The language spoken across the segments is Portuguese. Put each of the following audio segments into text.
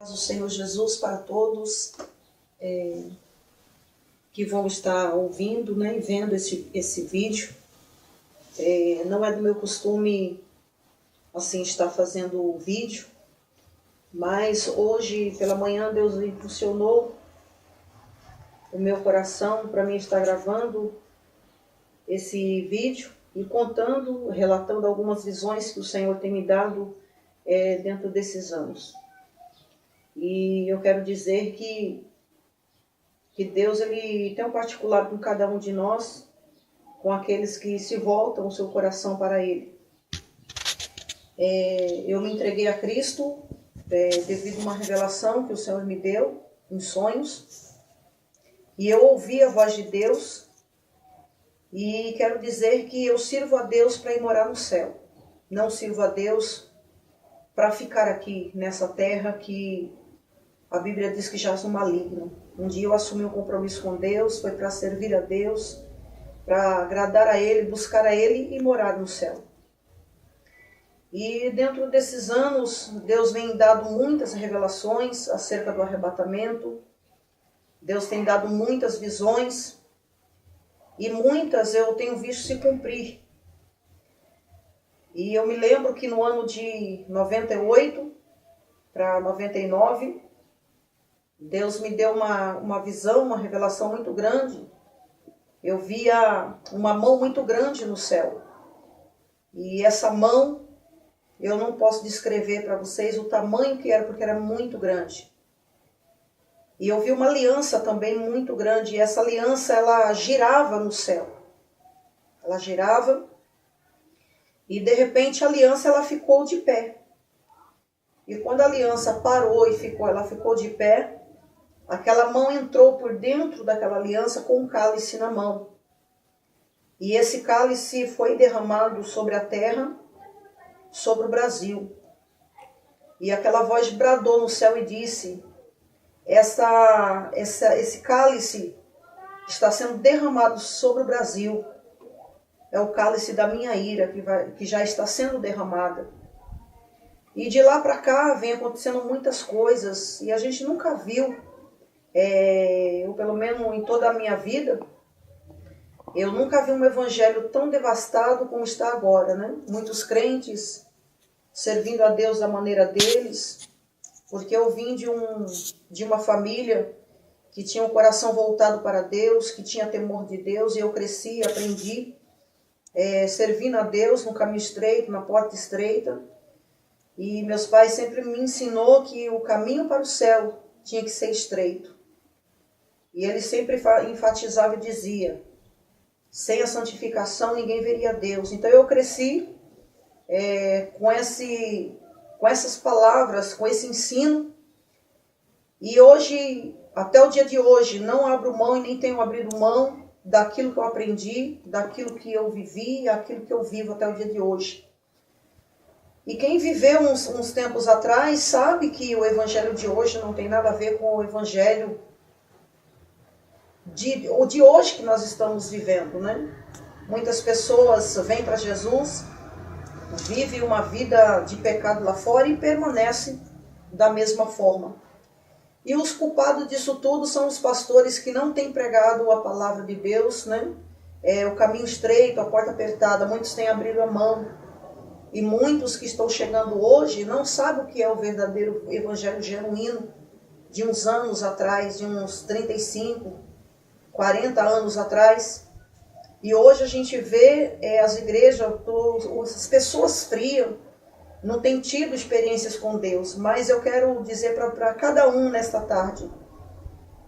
O Senhor Jesus para todos que vão estar ouvindo, né, e vendo esse vídeo. Não é do meu costume assim estar fazendo o vídeo, mas hoje pela manhã Deus impulsionou o meu coração para mim estar gravando esse vídeo e relatando algumas visões que o Senhor tem me dado dentro desses anos. E eu quero dizer que Deus ele tem um particular com cada um de nós, com aqueles que se voltam o seu coração para Ele. Eu me entreguei a Cristo devido a uma revelação que o Senhor me deu em sonhos. E eu ouvi a voz de Deus e quero dizer que eu sirvo a Deus para ir morar no céu. Não sirvo a Deus para ficar aqui nessa terra que a Bíblia diz que jaz no maligno. Um dia eu assumi um compromisso com Deus, foi para servir a Deus, para agradar a Ele, buscar a Ele e morar no céu. E dentro desses anos, Deus vem dado muitas revelações acerca do arrebatamento. Deus tem dado muitas visões e muitas eu tenho visto se cumprir. E eu me lembro que no ano de 98 para 99, Deus me deu uma visão, uma revelação muito grande. Eu via uma mão muito grande no céu. E essa mão, eu não posso descrever para vocês o tamanho que era, porque era muito grande. E eu vi uma aliança também muito grande. E essa aliança, ela girava no céu. Ela girava. E de repente a aliança, ela ficou de pé. E quando a aliança parou e ela ficou de pé, aquela mão entrou por dentro daquela aliança com um cálice na mão. E esse cálice foi derramado sobre a terra, sobre o Brasil. E aquela voz bradou no céu e disse: esse cálice está sendo derramado sobre o Brasil. É o cálice da minha ira que já está sendo derramada. E de lá para cá vem acontecendo muitas coisas e a gente nunca viu. Eu, pelo menos em toda a minha vida, eu nunca vi um evangelho tão devastado como está agora, né? Muitos crentes servindo a Deus da maneira deles, porque eu vim de uma família que tinha um coração voltado para Deus, que tinha temor de Deus, e eu cresci, aprendi servindo a Deus no caminho estreito, na porta estreita, e meus pais sempre me ensinou que o caminho para o céu tinha que ser estreito. E ele sempre enfatizava e dizia: sem a santificação ninguém veria Deus. Então eu cresci com essas palavras, com esse ensino. E hoje, até o dia de hoje, não abro mão e nem tenho abrido mão daquilo que eu aprendi, daquilo que eu vivi, daquilo que eu vivo até o dia de hoje. E quem viveu uns tempos atrás sabe que o evangelho de hoje não tem nada a ver com o evangelho de hoje que nós estamos vivendo, né? Muitas pessoas vêm para Jesus, vivem uma vida de pecado lá fora e permanecem da mesma forma. E os culpados disso tudo são os pastores que não têm pregado a palavra de Deus, né? O caminho estreito, a porta apertada, muitos têm abrido a mão. E muitos que estão chegando hoje não sabem o que é o verdadeiro evangelho genuíno de uns anos atrás, de uns 35, 40 anos atrás. E hoje a gente vê as igrejas, as pessoas frias, não têm tido experiências com Deus. Mas eu quero dizer para cada um nesta tarde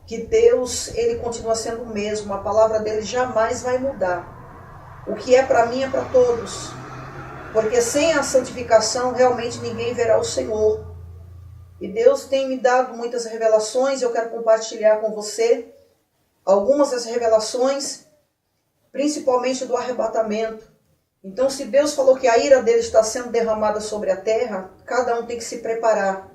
que Deus, Ele continua sendo o mesmo. A palavra dele jamais vai mudar. O que é para mim é para todos. Porque sem a santificação realmente ninguém verá o Senhor. E Deus tem me dado muitas revelações. Eu quero compartilhar com você algumas das revelações, principalmente do arrebatamento. Então, se Deus falou que a ira dele está sendo derramada sobre a terra, cada um tem que se preparar.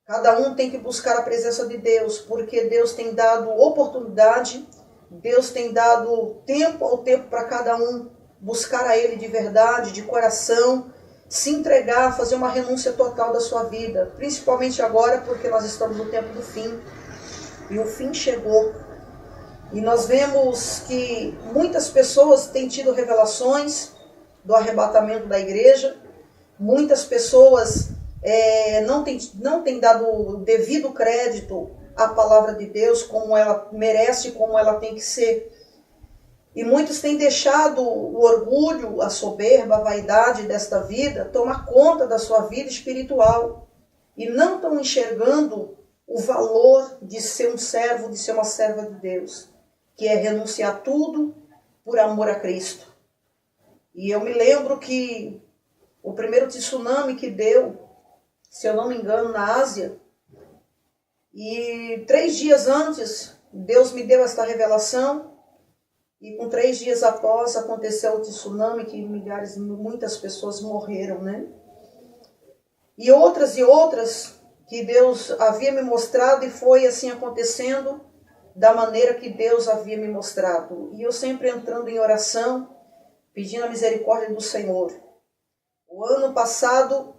Cada um tem que buscar a presença de Deus, porque Deus tem dado oportunidade, Deus tem dado tempo ao tempo para cada um buscar a Ele de verdade, de coração, se entregar, fazer uma renúncia total da sua vida, principalmente agora, porque nós estamos no tempo do fim, e o fim chegou. E nós vemos que muitas pessoas têm tido revelações do arrebatamento da igreja, muitas pessoas não têm dado o devido crédito à palavra de Deus, como ela merece, como ela tem que ser. E muitos têm deixado o orgulho, a soberba, a vaidade desta vida tomar conta da sua vida espiritual. E não estão enxergando o valor de ser um servo, de ser uma serva de Deus, que é renunciar tudo por amor a Cristo. E eu me lembro que o primeiro tsunami que deu, se eu não me engano, na Ásia, e 3 dias antes, Deus me deu esta revelação, e com 3 dias após aconteceu o tsunami, que muitas pessoas morreram, né? E outras que Deus havia me mostrado, e foi assim acontecendo da maneira que Deus havia me mostrado. E eu sempre entrando em oração, pedindo a misericórdia do Senhor. O ano passado,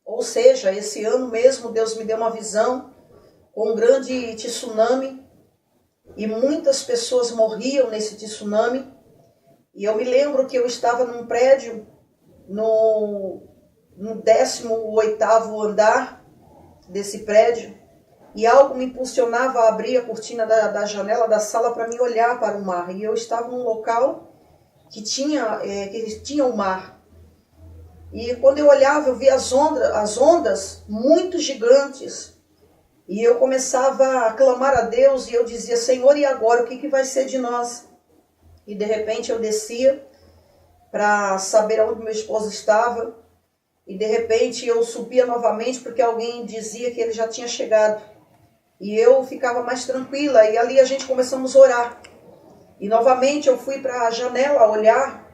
ou seja, esse ano mesmo, Deus me deu uma visão com um grande tsunami, e muitas pessoas morriam nesse tsunami. E eu me lembro que eu estava num prédio, no 18º andar desse prédio, e algo me impulsionava a abrir a cortina da janela da sala para me olhar para o mar. E eu estava num local que tinha o mar. E quando eu olhava, eu via as ondas muito gigantes. E eu começava a clamar a Deus e eu dizia: Senhor, e agora? O que vai ser de nós? E de repente eu descia para saber onde meu esposo estava. E de repente eu subia novamente porque alguém dizia que ele já tinha chegado. E eu ficava mais tranquila. E ali a gente começamos a orar. E novamente eu fui para a janela olhar.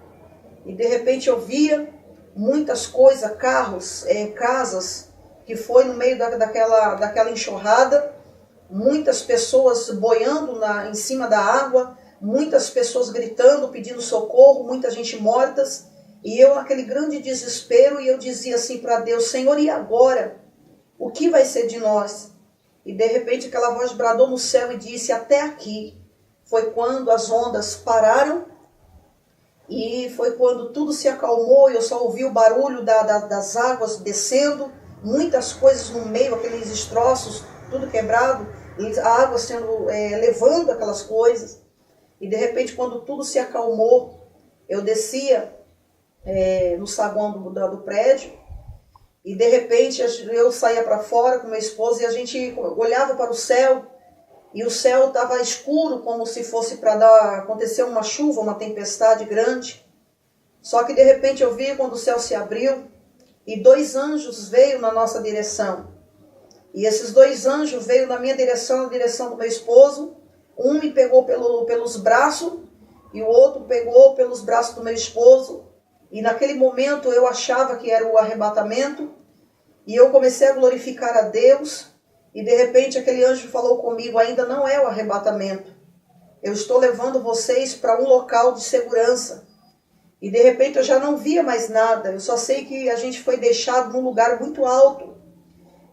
E de repente eu via muitas coisas, carros, casas, que foi no meio daquela enxurrada, muitas pessoas boiando em cima da água, muitas pessoas gritando, pedindo socorro, muita gente mortas, e eu naquele grande desespero, e eu dizia assim para Deus: Senhor, e agora? O que vai ser de nós? E de repente aquela voz bradou no céu e disse: até aqui. Foi quando as ondas pararam, e foi quando tudo se acalmou, e eu só ouvi o barulho das águas descendo, muitas coisas no meio, aqueles destroços, tudo quebrado, a água levando aquelas coisas. E de repente, quando tudo se acalmou, eu descia no saguão do prédio, e de repente eu saía para fora com meu esposo e a gente olhava para o céu, e o céu estava escuro, como se fosse para acontecer uma chuva, uma tempestade grande. Só que de repente eu vi quando o céu se abriu, e 2 anjos veio na nossa direção. E esses 2 anjos veio na minha direção, na direção do meu esposo. Um me pegou pelos braços e o outro pegou pelos braços do meu esposo. E naquele momento eu achava que era o arrebatamento. E eu comecei a glorificar a Deus. E de repente aquele anjo falou comigo: ainda não é o arrebatamento. Eu estou levando vocês para um local de segurança. E de repente eu já não via mais nada. Eu só sei que a gente foi deixado num lugar muito alto.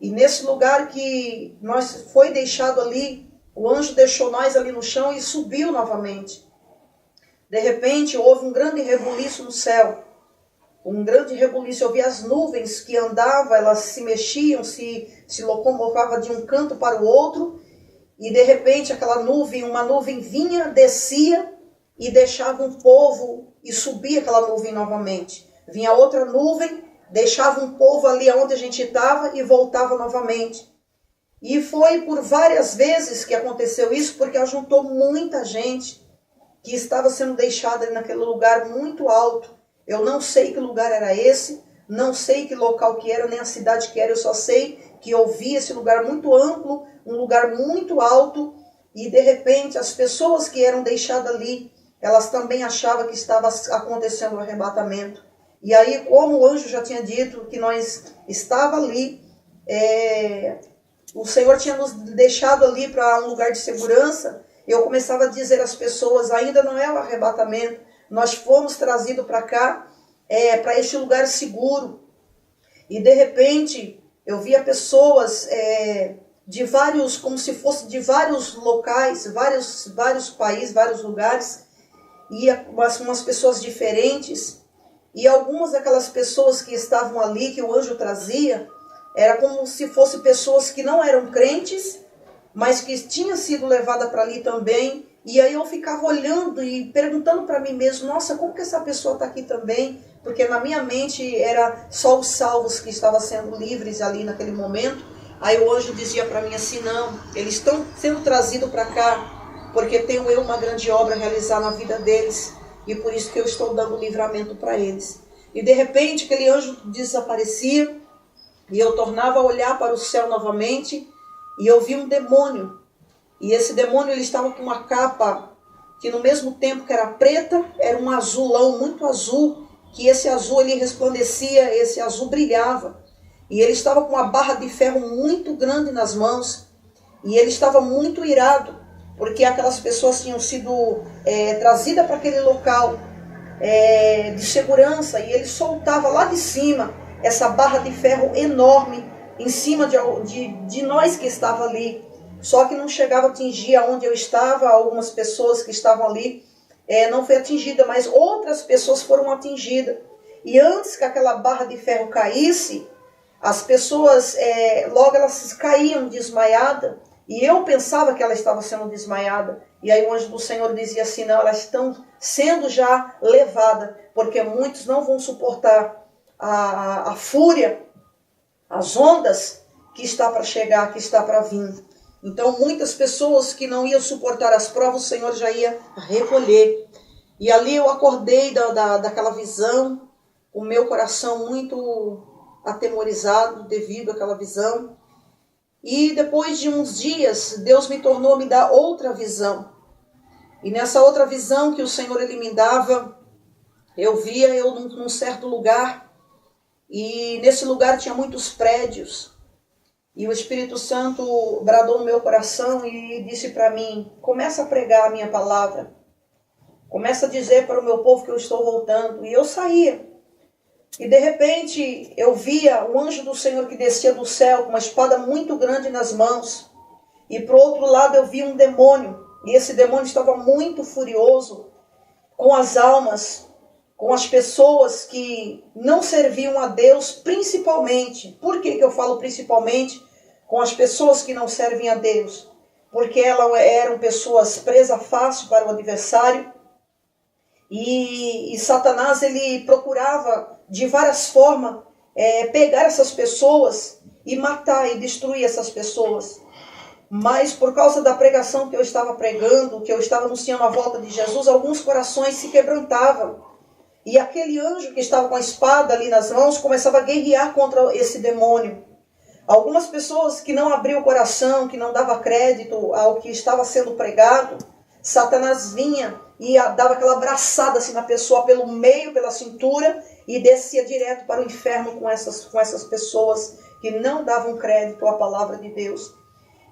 E nesse lugar que nós foi deixado ali, o anjo deixou nós ali no chão e subiu novamente. De repente houve um grande rebuliço no céu. Um grande rebuliço. Eu vi as nuvens que andavam, elas se mexiam, se locomovavam de um canto para o outro. E de repente uma nuvem vinha, descia e deixava um povo, e subia aquela nuvem novamente. Vinha outra nuvem, deixava um povo ali onde a gente estava e voltava novamente. E foi por várias vezes que aconteceu isso, porque ajuntou muita gente que estava sendo deixada ali naquele lugar muito alto. Eu não sei que lugar era esse, não sei que local que era, nem a cidade que era, eu só sei que eu vi esse lugar muito amplo, um lugar muito alto, e de repente as pessoas que eram deixadas ali, elas também achavam que estava acontecendo o arrebatamento. E aí, como o anjo já tinha dito que nós estava ali, o Senhor tinha nos deixado ali para um lugar de segurança, eu começava a dizer às pessoas: ainda não é o arrebatamento, nós fomos trazidos para cá, para este lugar seguro. E de repente eu via pessoas de vários, como se fosse de vários locais, vários países, vários lugares, e umas pessoas diferentes. E algumas daquelas pessoas que estavam ali, que o anjo trazia, era como se fossem pessoas que não eram crentes, mas que tinham sido levadas para ali também. E aí eu ficava olhando e perguntando para mim mesmo, nossa, como que essa pessoa está aqui também? Porque na minha mente era só os salvos que estavam sendo livres ali naquele momento. Aí o anjo dizia para mim assim, não, eles estão sendo trazidos para cá, porque tenho eu uma grande obra a realizar na vida deles, e por isso que eu estou dando livramento para eles. E de repente aquele anjo desaparecia, e eu tornava a olhar para o céu novamente, e eu vi um demônio. E esse demônio ele estava com uma capa que no mesmo tempo que era preta, era um azulão, muito azul, que esse azul ele resplandecia, esse azul brilhava. E ele estava com uma barra de ferro muito grande nas mãos, e ele estava muito irado, porque aquelas pessoas tinham sido trazidas para aquele local de segurança, e ele soltava lá de cima essa barra de ferro enorme, em cima de nós que estava ali. Só que não chegava a atingir aonde eu estava, algumas pessoas que estavam ali não foi atingida, mas outras pessoas foram atingidas. E antes que aquela barra de ferro caísse, as pessoas logo elas caíam desmaiadas, e eu pensava que ela estava sendo desmaiada. E aí o anjo do Senhor dizia assim, não, elas estão sendo já levadas, porque muitos não vão suportar a fúria, as ondas que está para chegar, que está para vir. Então muitas pessoas que não iam suportar as provas, o Senhor já ia recolher. E ali eu acordei daquela visão, o meu coração muito atemorizado devido àquela visão. E depois de uns dias, Deus me tornou a me dar outra visão. E nessa outra visão que o Senhor ele me dava, eu via eu num certo lugar, e nesse lugar tinha muitos prédios. E o Espírito Santo bradou no meu coração e disse para mim, começa a pregar a minha palavra. Começa a dizer para o meu povo que eu estou voltando. E eu saía. E de repente eu via o anjo do Senhor que descia do céu com uma espada muito grande nas mãos. E para o outro lado eu via um demônio. E esse demônio estava muito furioso com as almas, com as pessoas que não serviam a Deus, principalmente. Por que eu falo principalmente? Com as pessoas que não servem a Deus. Porque elas eram pessoas presas fácil para o adversário. E Satanás ele procurava de várias formas pegar essas pessoas e matar e destruir essas pessoas. Mas por causa da pregação que eu estava pregando, que eu estava anunciando a volta de Jesus, alguns corações se quebrantavam. E aquele anjo que estava com a espada ali nas mãos começava a guerrear contra esse demônio. Algumas pessoas que não abriam o coração, que não davam crédito ao que estava sendo pregado, Satanás vinha e dava aquela abraçada assim na pessoa pelo meio, pela cintura, e descia direto para o inferno com essas pessoas que não davam crédito à palavra de Deus.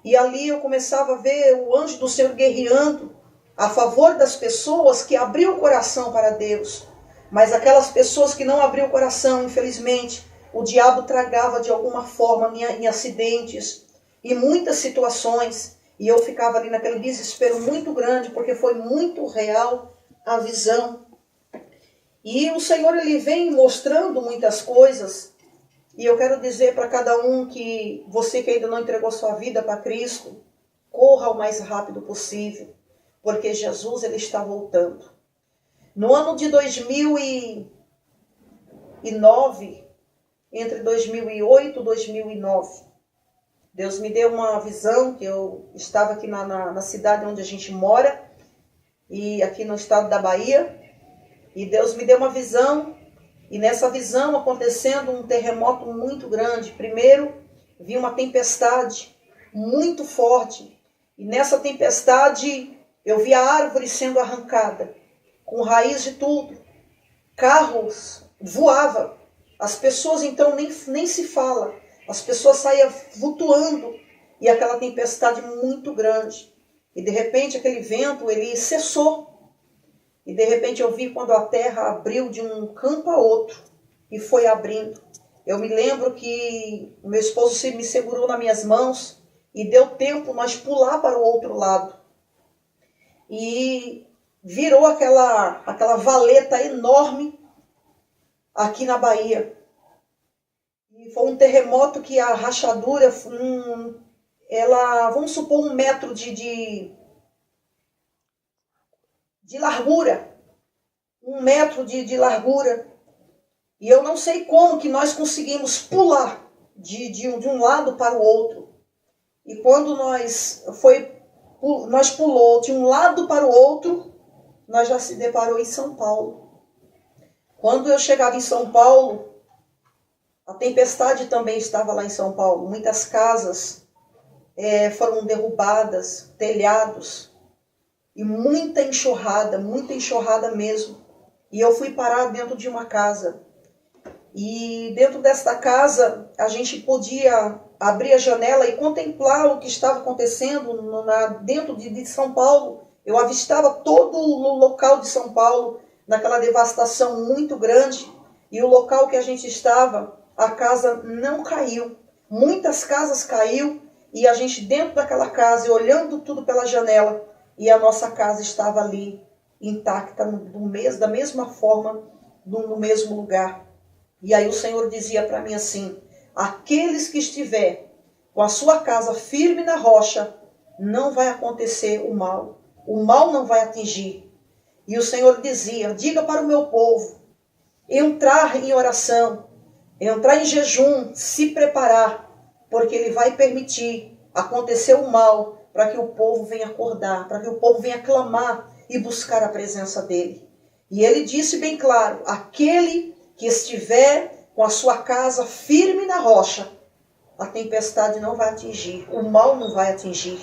E ali eu começava a ver o anjo do Senhor guerreando a favor das pessoas que abriam o coração para Deus. Mas aquelas pessoas que não abriam o coração, infelizmente, o diabo tragava de alguma forma em acidentes, em muitas situações. E eu ficava ali naquele desespero muito grande, porque foi muito real a visão. E o Senhor ele vem mostrando muitas coisas. E eu quero dizer para cada um que você que ainda não entregou sua vida para Cristo, corra o mais rápido possível, porque Jesus ele está voltando. No ano de 2009, entre 2008 e 2009, Deus me deu uma visão, que eu estava aqui na cidade onde a gente mora, e aqui no estado da Bahia, e Deus me deu uma visão, e nessa visão acontecendo um terremoto muito grande. Primeiro, vi uma tempestade muito forte, e nessa tempestade eu vi a árvore sendo arrancada, com raiz de tudo, carros voavam, as pessoas então nem se fala, as pessoas saíam flutuando, e aquela tempestade muito grande, e de repente aquele vento ele cessou, e de repente eu vi quando a terra abriu de um canto a outro, e foi abrindo, Eu me lembro que meu esposo me segurou nas minhas mãos e deu tempo nós pular para o outro lado. E virou aquela valeta enorme aqui na Bahia. E foi um terremoto que a rachadura, vamos supor, 1 metro de largura. 1 metro de largura. E eu não sei como que nós conseguimos pular de um lado para o outro. E quando nós pulou de um lado para o outro, nós já se deparou em São Paulo. Quando eu chegava em São Paulo, a tempestade também estava lá em São Paulo. Muitas casas foram derrubadas, telhados, e muita enxurrada mesmo. E eu fui parar dentro de uma casa. E dentro desta casa, a gente podia abrir a janela e contemplar o que estava acontecendo dentro de São Paulo. Eu avistava todo o local de São Paulo, naquela devastação muito grande. E o local que a gente estava, a casa não caiu. Muitas casas caiu e a gente dentro daquela casa, olhando tudo pela janela, e a nossa casa estava ali, intacta, da mesma forma, no mesmo lugar. E aí o Senhor dizia para mim assim: aqueles que estiver com a sua casa firme na rocha, não vai acontecer o mal não vai atingir. E o Senhor dizia: diga para o meu povo entrar em oração, entrar em jejum, se preparar, porque Ele vai permitir acontecer o mal para que o povo venha acordar, para que o povo venha clamar e buscar a presença dEle. E Ele disse bem claro: aquele que estiver com a sua casa firme na rocha, a tempestade não vai atingir, o mal não vai atingir.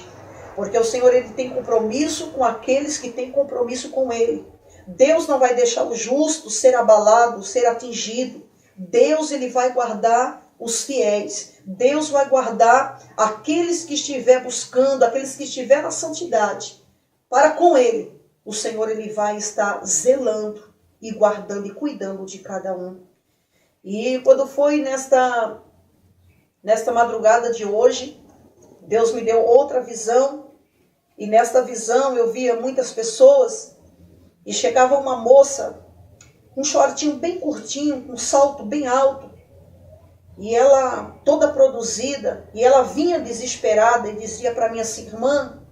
Porque o Senhor, Ele tem compromisso com aqueles que têm compromisso com Ele. Deus não vai deixar o justo ser abalado, ser atingido. Deus, Ele vai guardar os fiéis. Deus vai guardar aqueles que estiver buscando, aqueles que estiver na santidade. Para com Ele, o Senhor, Ele vai estar zelando e guardando e cuidando de cada um. E quando foi nesta madrugada de hoje, Deus me deu outra visão. E nesta visão eu via muitas pessoas. E chegava uma moça, um shortinho bem curtinho, um salto bem alto. E ela toda produzida. E ela vinha desesperada e dizia para mim assim: irmã,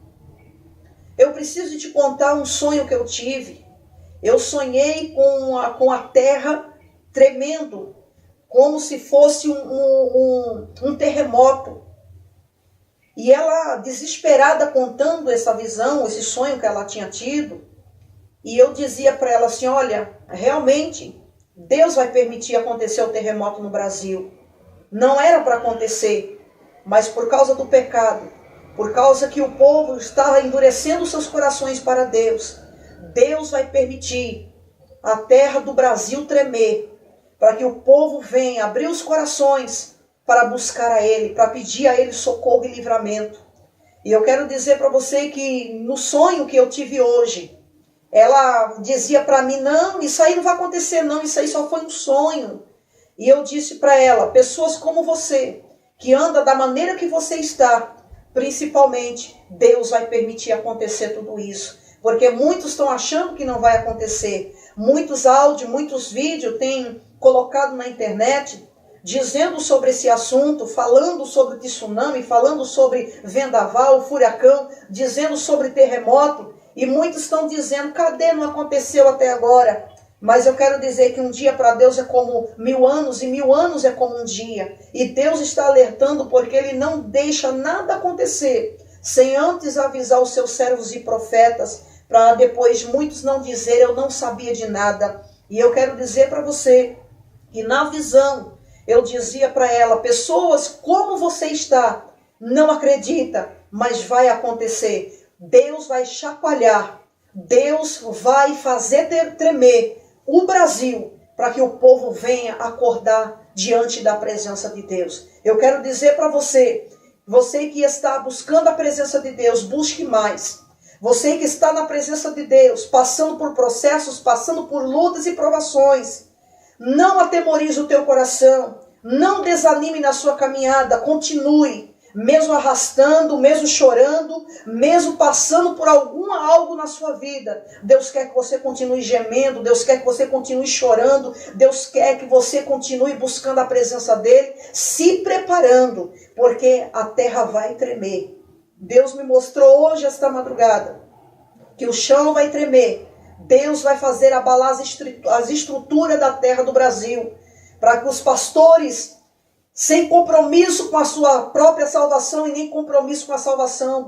eu preciso te contar um sonho que eu tive. Eu sonhei com a terra tremendo, como se fosse um terremoto. E ela, desesperada, contando essa visão, esse sonho que ela tinha tido. E eu dizia para ela assim: olha, realmente, Deus vai permitir acontecer o terremoto no Brasil. Não era para acontecer, mas por causa do pecado, por causa que o povo estava endurecendo seus corações para Deus, Deus vai permitir a terra do Brasil tremer, para que o povo venha abrir os corações para buscar a Ele, para pedir a Ele socorro e livramento. E eu quero dizer para você que no sonho que eu tive hoje, ela dizia para mim: não, isso aí não vai acontecer não, isso aí só foi um sonho. E eu disse para ela: pessoas como você, que anda da maneira que você está, principalmente, Deus vai permitir acontecer tudo isso. Porque muitos estão achando que não vai acontecer. Muitos áudios, muitos vídeos têm colocado na internet, dizendo sobre esse assunto, falando sobre tsunami, falando sobre vendaval, furacão, dizendo sobre terremoto. E muitos estão dizendo: cadê? Não aconteceu até agora. Mas eu quero dizer que um dia para Deus é como 1000 anos, e 1000 anos é como um dia. E Deus está alertando, porque Ele não deixa nada acontecer sem antes avisar os seus servos e profetas, para depois muitos não dizerem: eu não sabia de nada. E eu quero dizer para você que na visão eu dizia para ela: pessoas como você está, não acredita, mas vai acontecer. Deus vai chacoalhar, Deus vai fazer tremer o Brasil, para que o povo venha acordar diante da presença de Deus. Eu quero dizer para você, você que está buscando a presença de Deus, busque mais. Você que está na presença de Deus, passando por processos, passando por lutas e provações, não atemorize o teu coração. Não desanime na sua caminhada, continue. Mesmo arrastando, mesmo chorando, mesmo passando por algo na sua vida. Deus quer que você continue gemendo, Deus quer que você continue chorando, Deus quer que você continue buscando a presença dele, se preparando, porque a terra vai tremer. Deus me mostrou hoje, esta madrugada, que o chão vai tremer. Deus vai fazer abalar as estruturas da terra do Brasil, para que os pastores, sem compromisso com a sua própria salvação e nem compromisso com a salvação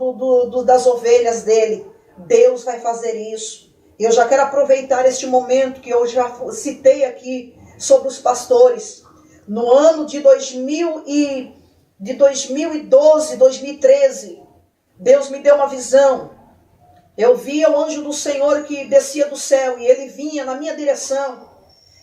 das ovelhas dele, Deus vai fazer isso. E eu já quero aproveitar este momento que eu já citei aqui sobre os pastores. No ano de 2012, 2013, Deus me deu uma visão. Eu via o anjo do Senhor que descia do céu e ele vinha na minha direção.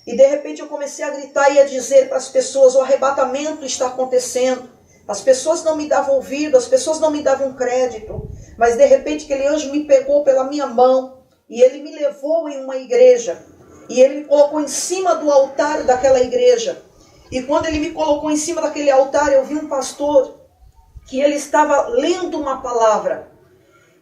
E de repente eu comecei a gritar e a dizer para as pessoas: o arrebatamento está acontecendo. As pessoas não me davam ouvido, as pessoas não me davam crédito. Mas de repente aquele anjo me pegou pela minha mão e ele me levou em uma igreja. E ele me colocou em cima do altar daquela igreja. E quando ele me colocou em cima daquele altar, eu vi um pastor que ele estava lendo uma palavra.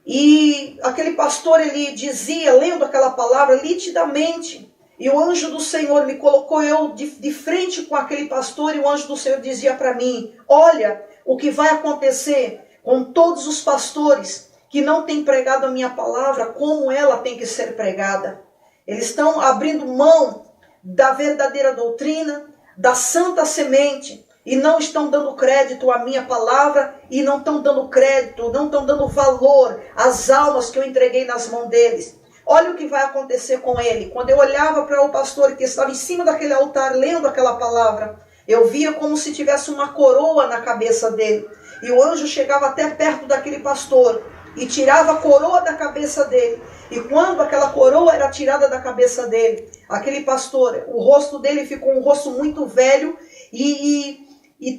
E aquele pastor, ele dizia, lendo aquela palavra nitidamente. E o anjo do Senhor me colocou eu de frente com aquele pastor, e o anjo do Senhor dizia para mim: olha o que vai acontecer com todos os pastores que não têm pregado a minha palavra como ela tem que ser pregada. Eles estão abrindo mão da verdadeira doutrina, da santa semente, e não estão dando crédito à minha palavra, e não estão dando crédito, não estão dando valor às almas que eu entreguei nas mãos deles. Olha o que vai acontecer com ele. Quando eu olhava para o pastor que estava em cima daquele altar, lendo aquela palavra, eu via como se tivesse uma coroa na cabeça dele. E o anjo chegava até perto daquele pastor e tirava a coroa da cabeça dele. E quando aquela coroa era tirada da cabeça dele, aquele pastor, o rosto dele ficou um rosto muito velho e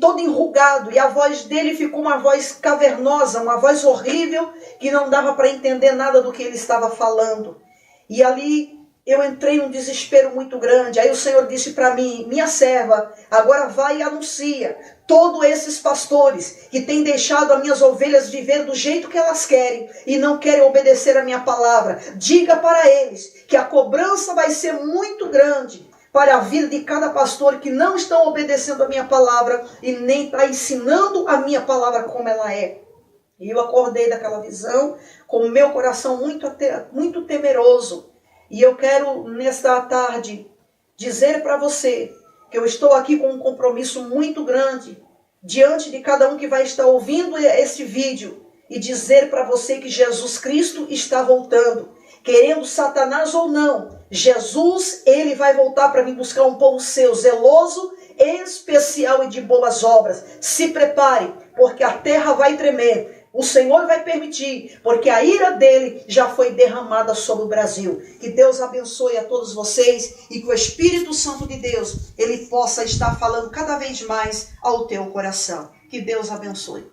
todo enrugado. E a voz dele ficou uma voz cavernosa, uma voz horrível, que não dava para entender nada do que ele estava falando. E ali eu entrei num desespero muito grande. Aí o Senhor disse para mim: minha serva, agora vai e anuncia. Todos esses pastores que têm deixado as minhas ovelhas viver do jeito que elas querem e não querem obedecer a minha palavra, diga para eles que a cobrança vai ser muito grande para a vida de cada pastor que não estão obedecendo a minha palavra e nem está ensinando a minha palavra como ela é. E eu acordei daquela visão com o meu coração muito temeroso. E eu quero, nesta tarde, dizer para você que eu estou aqui com um compromisso muito grande diante de cada um que vai estar ouvindo este vídeo e dizer para você que Jesus Cristo está voltando. Querendo Satanás ou não, Jesus, ele vai voltar para vir buscar um povo seu, zeloso, especial e de boas obras. Se prepare, porque a terra vai tremer. O Senhor vai permitir, porque a ira dele já foi derramada sobre o Brasil. Que Deus abençoe a todos vocês e que o Espírito Santo de Deus, ele possa estar falando cada vez mais ao teu coração. Que Deus abençoe.